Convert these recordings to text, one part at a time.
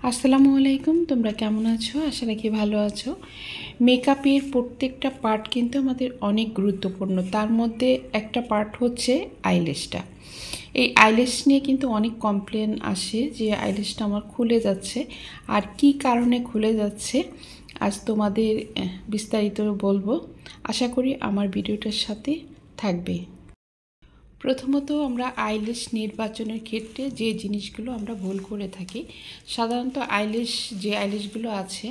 আসসালামু আলাইকুম। তোমরা কেমন আছো? আশা রাখি ভালো আছো। মেকআপের প্রত্যেকটা পার্ট কিন্তু আমাদের অনেক গুরুত্বপূর্ণ। তার মধ্যে একটা পার্ট হচ্ছে আইল্যাশটা। এই আইল্যাশ নিয়ে কিন্তু অনেক কমপ্লেন আসে যে আইল্যাশটা আমার খুলে যাচ্ছে, আর কি কারণে খুলে যাচ্ছে আজ তোমাদের বিস্তারিত বলবো। আশা করি আমার ভিডিওটার সাথে থাকবে। প্রথমত আমরা আইল্যাশ নির্বাচনের ক্ষেত্রে যে জিনিসগুলো আমরা ভুল করে থাকি, সাধারণত যে আইল্যাশগুলো আছে,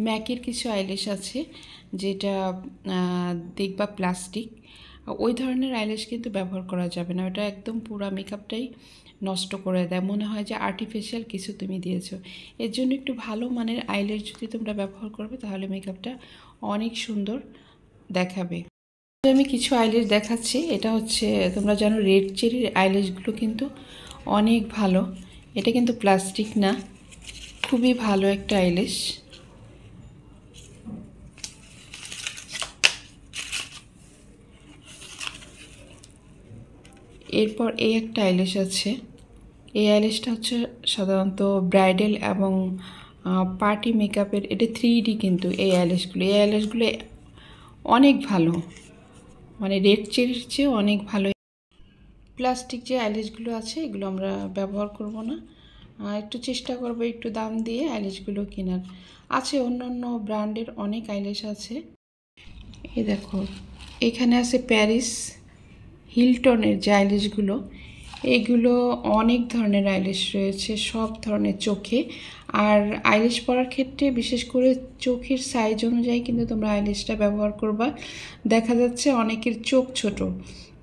ম্যাকের কিছু আইল্যাশ আছে যেটা দেখবা প্লাস্টিক, ওই ধরনের আইল্যাশ কিন্তু ব্যবহার করা যাবে না। ওটা একদম পুরো মেকআপটাই নষ্ট করে দেয়, মনে হয় যে আর্টিফিশিয়াল কিছু তুমি দিয়েছো। এর জন্য একটু ভালো মানের আইল্যাশ যদি তোমরা ব্যবহার করবে তাহলে মেকআপটা অনেক সুন্দর দেখাবে। আমি কিছু আইল্যাশ দেখাচ্ছি। এটা হচ্ছে, তোমরা জানো, রেড চেরির আইল্যাশগুলো কিন্তু অনেক ভালো। এটা কিন্তু প্লাস্টিক না, খুবই ভালো একটা আইল্যাশ। এরপর এই একটা আইল্যাশ আছে। এই আইল্যাশটা হচ্ছে সাধারণত ব্রাইডাল এবং পার্টি মেকআপের। এটা 3D কিন্তু এই আইল্যাশগুলো অনেক ভালো, মানে রেড চেরির চেয়ে অনেক ভালো। প্লাস্টিক যে আইল্যাশগুলো আছে এগুলো আমরা ব্যবহার করব না। একটু চেষ্টা করবো একটু দাম দিয়ে আইল্যাশগুলো কেনার। আছে অন্য ব্র্যান্ডের অনেক আইল্যাশ আছে। এই দেখো, এখানে আছে প্যারিস হিলটনের যে আইল্যাশগুলো, এগুলো অনেক ধরনের আইল্যাশ রয়েছে, সব ধরনের চোখে। আর আইল্যাশ পরার ক্ষেত্রে বিশেষ করে চোখের সাইজ অনুযায়ী কিন্তু তোমরা আইল্যাশটা ব্যবহার করবা। দেখা যাচ্ছে অনেকের চোখ ছোট,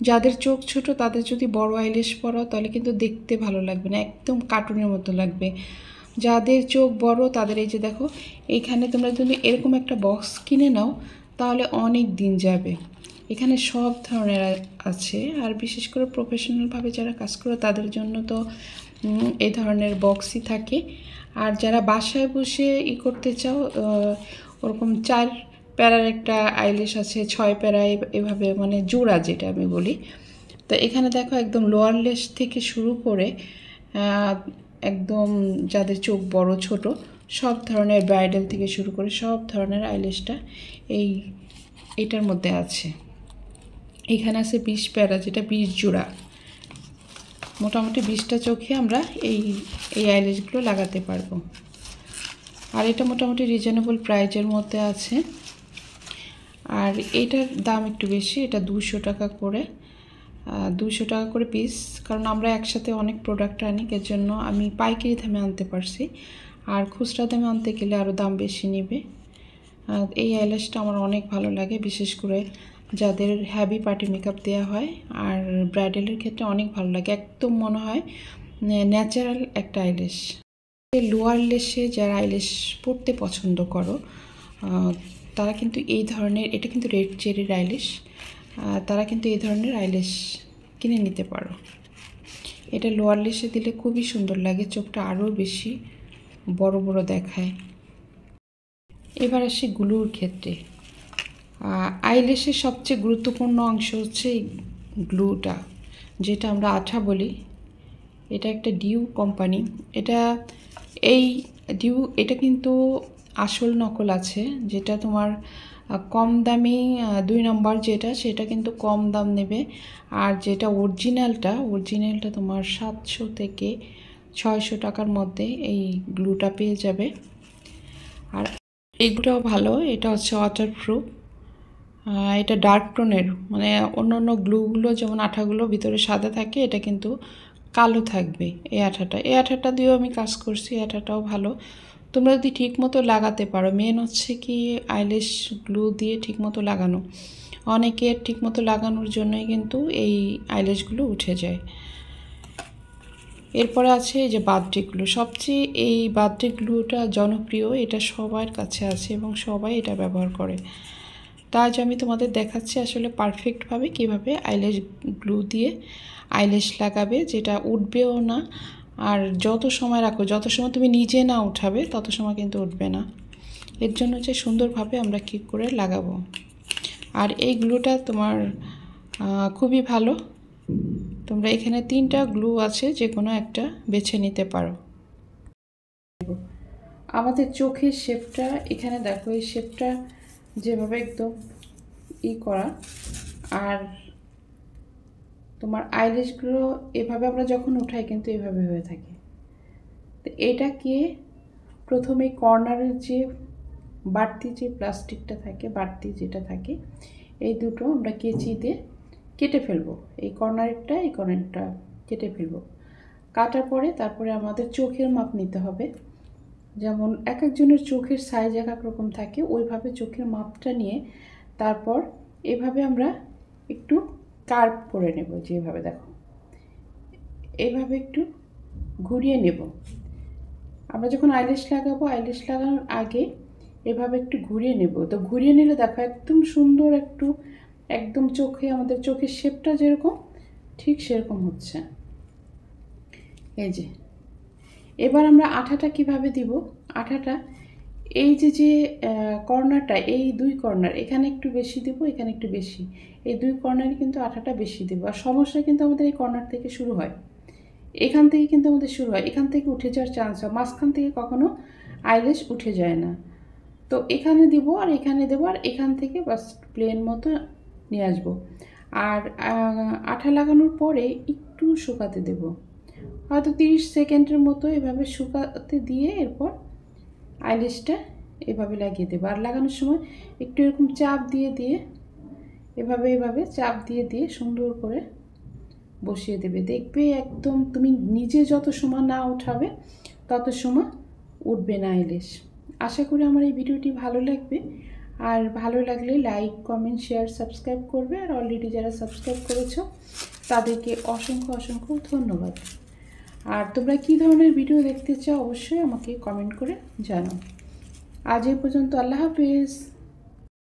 যাদের চোখ ছোট তাদের যদি বড় আইল্যাশ পরাও তাহলে কিন্তু দেখতে ভালো লাগবে না, একদম কার্টুনের মতো লাগবে। যাদের চোখ বড় তাদের এই যে দেখো, এইখানে তোমরা যদি এরকম একটা বক্স কিনে নাও তাহলে অনেক দিন যাবে। এখানে সব ধরনের আছে, আর বিশেষ করে প্রফেশনালভাবে যারা কাজ করে তাদের জন্য তো এই ধরনের বক্সই থাকে। আর যারা বাসায় বসে করতে চাও, ওরকম 4 প্যারার একটা আইল্যাশ আছে, 6 প্যারা, এভাবে মানে জোড়া যেটা আমি বলি। তো এখানে দেখো একদম লোয়ার লেস থেকে শুরু করে একদম যাদের চোখ বড় ছোট সব ধরনের, ব্রাইডাল থেকে শুরু করে সব ধরনের আইল্যাশটা এইটার মধ্যে আছে। এখানে আছে 20 প্যারা, যেটা 20 জোড়া, মোটামুটি 20টা চোখে আমরা এই আইল্যাশগুলো লাগাতে পারবো। আর এটা মোটামুটি রিজনেবল প্রাইজের মধ্যে আছে। আর এটার দাম একটু বেশি, এটা 200 টাকা করে, 200 টাকা করে পিস। কারণ আমরা একসাথে অনেক প্রোডাক্ট আনি, এর জন্য আমি পাইকারি দামে আনতে পারছি। আর খুচরা দামে আনতে গেলে আরও দাম বেশি নেবে। এই আইল্যাশটা আমার অনেক ভালো লাগে, বিশেষ করে যাদের হ্যাভি পার্টি মেকআপ দেওয়া হয় আর ব্রাইডালের ক্ষেত্রে অনেক ভালো লাগে, একদম মনে হয় ন্যাচারাল একটা আইল্যাশ। লোয়ার লেসে যারা আইল্যাশ পরতে পছন্দ করো তারা কিন্তু এই ধরনের, এটা কিন্তু রেড চেরির আইল্যাশ, তারা কিন্তু এই ধরনের আইল্যাশ কিনে নিতে পারো। এটা লোয়ার লেসে দিলে খুবই সুন্দর লাগে, চোখটা আরও বেশি বড় বড় দেখায়। এবার আসি গ্লুর ক্ষেত্রে। আইল্যাশের সবচেয়ে গুরুত্বপূর্ণ অংশ হচ্ছে গ্লুটা, যেটা আমরা আঠা বলি। এটা একটা ডিউ কোম্পানি। এটা কিন্তু আসল নকল আছে, যেটা তোমার কম দামি 2 নম্বর যেটা, সেটা কিন্তু কম দাম নেবে। আর যেটা অরিজিনালটা তোমার 700 থেকে 600 টাকার মধ্যে এই গ্লুটা পেয়ে যাবে। আর এইগুলোও ভালো, এটা হচ্ছে ওয়াটারপ্রুফ। এটা ডার্ক টোনের, মানে অন্য গ্লুগুলো যেমন আঠাগুলো ভিতরে সাদা থাকে, এটা কিন্তু কালো থাকবে। এই আঠাটা দিয়েও আমি কাজ করছি, এই আঠাটাও ভালো। তোমরা যদি ঠিকমতো লাগাতে পারো, মেন হচ্ছে কি আইল্যাশ গ্লু দিয়ে ঠিকমতো লাগানো। অনেকের ঠিকমতো লাগানোর জন্যই কিন্তু এই আইল্যাশগুলো উঠে যায়। এরপরে আছে এই যে বার্থডে গ্লু, সবচেয়ে এই বার্থডে গ্লুটা জনপ্রিয়, এটা সবার কাছে আছে এবং সবাই এটা ব্যবহার করে। তাই আজ আমি তোমাদের দেখাচ্ছি আসলে পারফেক্টভাবে কীভাবে আইল্যাশ গ্লু দিয়ে আইল্যাশ লাগাবে, যেটা উঠবেও না। আর যত সময় রাখো, যত সময় তুমি নিজে না উঠাবে তত সময় কিন্তু উঠবে না। এর জন্য হচ্ছে সুন্দরভাবে আমরা কী করে লাগাবো। আর এই গ্লুটা তোমার খুবই ভালো। তোমরা এখানে 3টা গ্লু আছে, যে কোনো একটা বেছে নিতে পারো। আমাদের চোখের শেপটা এখানে দেখো, এই শেপটা যেভাবে একদম করা, আর তোমার আইল্যাশগুলো এভাবে আমরা যখন উঠাই কিন্তু এভাবে হয়ে থাকে। তো এটাকে প্রথমে কর্নারের যে বাড়তি যে প্লাস্টিকটা থাকে, বাড়তি যেটা থাকে, এই দুটো আমরা কেচি দিয়ে কেটে ফেলবো। এই কর্নারটা কেটে ফেলবো। কাটার পরে তারপরে আমাদের চোখের মাপ নিতে হবে। যেমন এক একজনের চোখের সাইজ এক এক রকম থাকে, ওইভাবে চোখের মাপটা নিয়ে তারপর এভাবে আমরা একটু কার্ভ করে নেব। যেভাবে দেখো, এইভাবে একটু ঘুরিয়ে নেব। আমরা যখন আইল্যাশ লাগাবো, আইল্যাশ লাগানোর আগে এভাবে একটু ঘুরিয়ে নেব। তো ঘুরিয়ে নিলে দেখো একদম সুন্দর একদম চোখে, আমাদের চোখের শেপটা যেরকম ঠিক সেরকম হচ্ছে। এই যে এবার আমরা আঠাটা কিভাবে দিব, আঠাটা এই যে কর্নারটা, এই দুই কর্নার, এখানে একটু বেশি দেব, এখানে একটু বেশি, এই দুই কর্নারে কিন্তু আঠাটা বেশি দেব। আর সমস্যা কিন্তু আমাদের এই কর্নার থেকে শুরু হয়, এখান থেকে কিন্তু আমাদের শুরু হয়, এখান থেকে উঠে যাওয়ার চান্স হয়, মাঝখান থেকে কখনো আইল্যাশ উঠে যায় না। তো এখানে দিব আর এখানে দেবো, আর এখান থেকে বাস প্লেন মতো নিয়ে আসবো। আর আঠা লাগানোর পরে একটু শুকাতে দেব, হয়তো 30 সেকেন্ডের মতো এভাবে শুকাতে দিয়ে এরপর আইল্যাশটা এভাবে লাগিয়ে দেবো। আর লাগানোর সময় একটু এরকম চাপ দিয়ে এভাবে চাপ দিয়ে সুন্দর করে বসিয়ে দেবে। দেখবে একদম তুমি নিজে যত সময় না উঠাবে তত সময় উঠবে না আইল্যাশ। আশা করি আমার এই ভিডিওটি ভালো লাগবে, আর ভালো লাগলে লাইক, কমেন্ট, শেয়ার, সাবস্ক্রাইব করবে। আর অলরেডি যারা সাবস্ক্রাইব করেছো তাদেরকে অসংখ্য ধন্যবাদ। আর তোমরা কী ধরনের ভিডিও দেখতে চাও অবশ্যই আমাকে কমেন্ট করে জানাও। আজ এই পর্যন্ত, আল্লাহ হাফেজ।